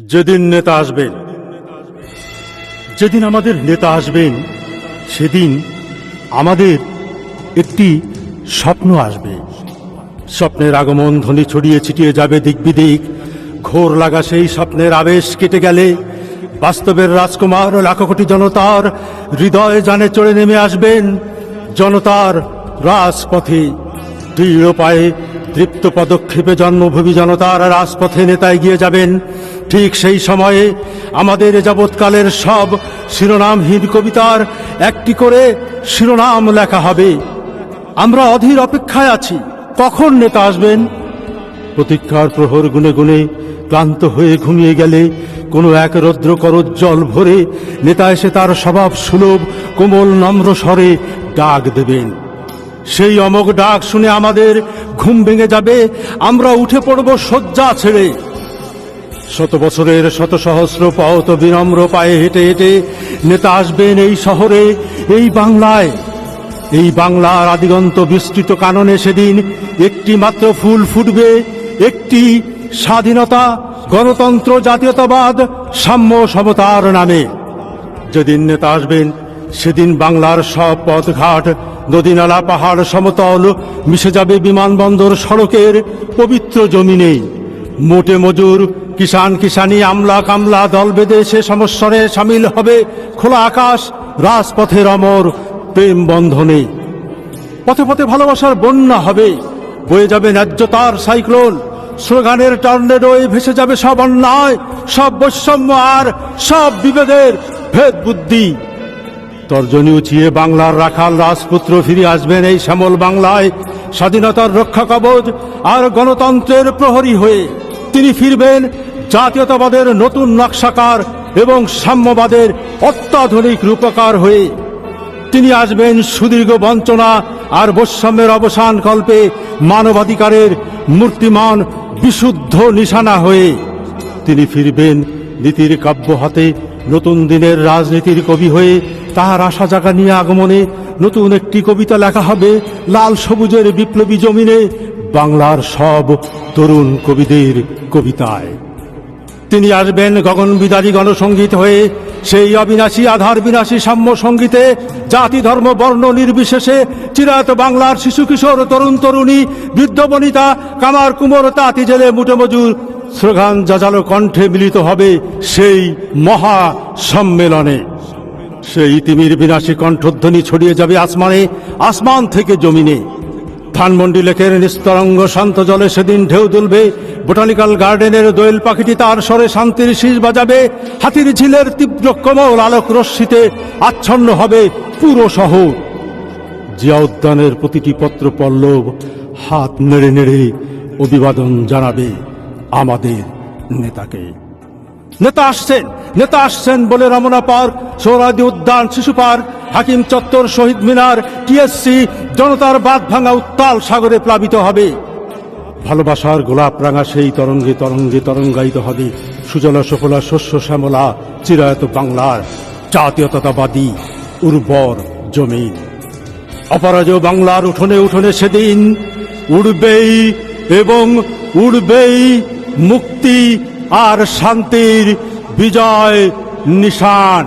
যেদিন নেতা আসবেন, যেদিন আমাদের নেতা আসবেন, সেদিন আমাদের একটি স্বপ্ন আসবে। স্বপ্নের আগমন ধ্বনি ছড়িয়ে ছিটিয়ে যাবে দিক বিদিক। ঘোর লাগা সেই স্বপ্নের আবেশ কেটে গেলে বাস্তবের রাজকুমার লাখো কোটি জনতার হৃদয় জানে চড়ে নেমে আসবেন জনতার রাজপথে। দৃঢ় পায়ে তৃপ্ত পদক্ষেপে জন্মভূমি জনতার রাজপথে নেতা এগিয়ে যাবেন। ঠিক সেই সময়ে আমাদের যাবৎকালের সব শিরোনামহীন কবিতার একটি করে শিরোনাম লেখা হবে। আমরা অধীর অপেক্ষায় আছি, কখন নেতা আসবেন। প্রতীক্ষার প্রহর গুনে গুনে ক্লান্ত হয়ে ঘুমিয়ে গেলে কোনো এক রৌদ্র করজ্জ্বল ভোরে নেতা এসে তার স্বভাব সুলভ কোমল নম্র স্বরে ডাক দেবেন। সেই অমোঘ ডাক শুনে আমাদের ঘুম ভেঙে যাবে, আমরা উঠে পড়ব শয্যা ছেড়ে। শত বছরের শত সহস্র পথ বিনম্র পায়ে হেঁটে হেঁটে নেতা আসবেন এই শহরে, এই বাংলায়। এই বাংলার আদিগন্ত বিস্তৃত কাননে সেদিন একটি মাত্র ফুল ফুটবে, একটি স্বাধীনতা, গণতন্ত্র, জাতীয়তাবাদ, সাম্য সমতার নামে। যেদিন নেতা আসবেন সেদিন বাংলার সব পথঘাট, নদীনালা, পাহাড়, সমতল মিশে যাবে বিমানবন্দর সড়কের পবিত্র জমিনে। মোটে মজুর, কিষান কিষানি, আমলা কামলা দল বেঁধে সে সমস্বরে সামিল হবে খোলা আকাশ রাজপথের অমর প্রেম বন্ধনে। পথে পথে ভালোবাসার বন্যা হবে, বয়ে যাবে ন্যায্যতার সাইক্লোন। স্লোগানের টর্নেডোয় ভেসে যাবে সব অন্যায়, সব বৈষম্য আর সব বিভেদের ভেদ বুদ্ধি। তর্জনী উঁচিয়ে বাংলার রাখাল রাজপুত্র ফিরে আসবেন এই শ্যামল বাংলায়, স্বাধীনতার রক্ষা কবচ আর গণতন্ত্রের প্রহরী হয়ে। তিনি ফিরবেন জাতীয়তাবাদের নতুন নকশাকার এবং সাম্যবাদের অত্যাধুনিক রূপকার হয়ে। তিনি আসবেন সুদীর্ঘ বঞ্চনা আর বৈষম্যের অবসান কল্পে মানবাধিকারের মূর্তিমান বিশুদ্ধ নিশানা হয়ে। তিনি ফিরবেন নীতির কাব্য হাতে, নতুন দিনের রাজনীতির কবি হয়ে। তাহার আশা জাগা নিয়ে আগমনে নতুন একটি কবিতা লেখা হবে লাল সবুজের বিপ্লবী জমিনে, বাংলার সব তরুণ কবিদের কবিতায়। তিনি আসবেন গগন বিদারী গণসঙ্গীত হয়ে, সেই অবিনাশী আধার বিনাশী সাম্য সঙ্গীতে। জাতি ধর্ম বর্ণ নির্বিশেষে চিরায়ত বাংলার শিশু কিশোর তরুণ তরুণী বৃদ্ধ বনিতা কামার কুমোর তাঁতি জেলে মুঠো মজুর স্লোগান জাজালো কণ্ঠে মিলিত হবে সেই মহা সম্মেলনে। সেই তিমির বিনাশী কণ্ঠধ্বনি ছড়িয়ে যাবে আসমানে, আসমান থেকে জমিনে। ধানমন্ডি লেকের নিস্তরঙ্গ শান্ত জলে সেদিন ঢেউ দুলবে, বোটানিক্যাল গার্ডেনের দোয়েল পাখিটি তার স্বরে শান্তির শীষ বাজাবে। হাতির ঝিলের তীব্র কোমল আলোক রশ্মিতে আচ্ছন্ন হবে পুরো শহর। জিয়া উদ্যানের প্রতিটি পত্র পল্লব হাত নেড়ে নেড়ে অভিবাদন জানাবে আমাদের নেতাকে। নেতা আসছেন, নেতা আসছেন বলে রমনা পার্ক, সোহরাওয়ার্দী উদ্যান, শিশু পার্ক, হাকিম চত্বর, শহীদ মিনার, টিএসসি জনতার বাঁধ ভাঙা উত্তাল সাগরে প্লাবিত হবে। ভালোবাসার গোলাপ রাঙা সেই তরঙ্গে তরঙ্গে তরঙ্গায়িত হবে সুজলা সুফলা শস্য শ্যামলা চিরায়ত বাংলার জাতীয়তাবাদী উর্বর জমিন। অপরাজয় বাংলার উঠোনে উঠোনে সেদিন উড়বেই এবং উড়বেই মুক্তি আর শান্তির বিজয় নিশান।